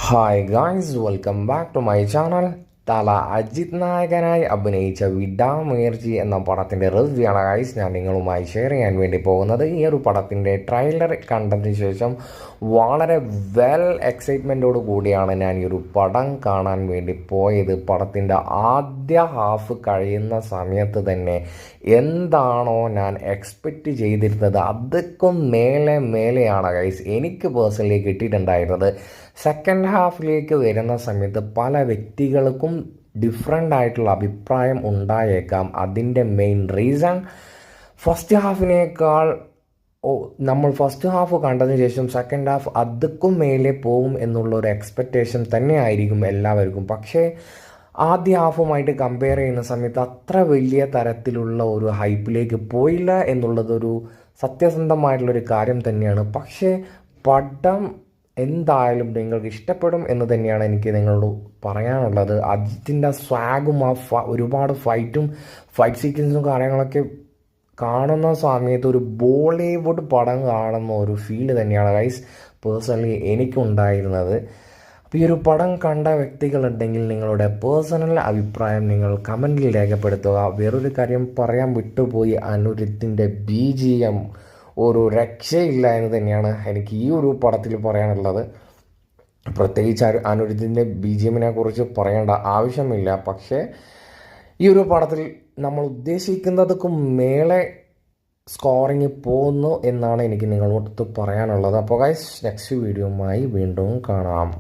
Hi guys, welcome back to my channel. Thala Ajith നായകനായി അഭിനയിച്ച വിടാമുയർച്ചി എന്ന പടത്തിൻ്റെ റിവ്യൂ ആണ് ഗായ്സ് ഞാൻ നിങ്ങളുമായി ഷെയർ ചെയ്യാൻ വേണ്ടി പോകുന്നത്. ഈ ഒരു പടത്തിൻ്റെ ട്രെയിലർ കണ്ടതിന് ശേഷം വളരെ എക്സൈറ്റ്മെൻറ്റോട് കൂടിയാണ് ഞാൻ ഈ ഒരു പടം കാണാൻ വേണ്ടി പോയത്. പടത്തിൻ്റെ ആദ്യ ഹാഫ് കഴിയുന്ന സമയത്ത് തന്നെ എന്താണോ ഞാൻ എക്സ്പെക്റ്റ് ചെയ്തിരുന്നത് അതൊക്കെ മേലെയാണ് ഗൈസ് എനിക്ക് പേഴ്സണലി കിട്ടിയിട്ടുണ്ടായിരുന്നത്. സെക്കൻഡ് ഹാഫിലേക്ക് വരുന്ന സമയത്ത് പല വ്യക്തികൾക്കും ഡിഫറെൻ്റ് ആയിട്ടുള്ള അഭിപ്രായം ഉണ്ടായേക്കാം. അതിൻ്റെ മെയിൻ റീസൺ ഫസ്റ്റ് ഹാഫിനേക്കാൾ നമ്മൾ ഫസ്റ്റ് ഹാഫ് കണ്ടതിന് ശേഷം സെക്കൻഡ് ഹാഫ് അതുക്കും മേലെ പോകും എന്നുള്ളൊരു എക്സ്പെക്റ്റേഷൻ തന്നെ ആയിരിക്കും എല്ലാവർക്കും. പക്ഷേ ആദ്യ ഹാഫുമായിട്ട് കമ്പയർ ചെയ്യുന്ന സമയത്ത് അത്ര വലിയ തരത്തിലുള്ള ഒരു ഹൈപ്പിലേക്ക് പോയില്ല എന്നുള്ളതൊരു സത്യസന്ധമായിട്ടുള്ളൊരു കാര്യം തന്നെയാണ്. പക്ഷേ പടം എന്തായാലും നിങ്ങൾക്ക് ഇഷ്ടപ്പെടും എന്ന് തന്നെയാണ് എനിക്ക് നിങ്ങളോട് പറയാനുള്ളത്. അജിത്തിൻ്റെ സ്വാഗും ഒരുപാട് ഫൈറ്റ് സീക്വൻസും കാര്യങ്ങളൊക്കെ കാണുന്ന സമയത്ത് ഒരു ബോളിവുഡ് പടം കാണുന്ന ഒരു ഫീല് തന്നെയാണ് ഗൈസ് പേഴ്സണലി എനിക്കുണ്ടായിരുന്നത്. അപ്പോൾ ഈ ഒരു പടം കണ്ട വ്യക്തികളുണ്ടെങ്കിൽ നിങ്ങളുടെ പേഴ്സണൽ അഭിപ്രായം നിങ്ങൾ കമൻറ്റിൽ രേഖപ്പെടുത്തുക. വേറൊരു കാര്യം പറയാൻ വിട്ടുപോയി, അനിരുദ്ധിൻ്റെ BGM ഒരു രക്ഷയില്ല എന്ന് തന്നെയാണ് എനിക്ക് ഈ ഒരു പടത്തിൽ പറയാനുള്ളത്. പ്രത്യേകിച്ച് അനിരുദ്ധിൻ്റെ BGM കുറിച്ച് പറയേണ്ട ആവശ്യമില്ല. പക്ഷേ ഈ ഒരു പടത്തിൽ നമ്മൾ ഉദ്ദേശിക്കുന്നതൊക്കെ മേലെ സ്കോറിങ് പോകുന്നു എന്നാണ് എനിക്ക് നിങ്ങളോട് പറയാനുള്ളത്. അപ്പോൾ ഗൈസ്, നെക്സ്റ്റ് വീഡിയോയുമായി വീണ്ടും കാണാം.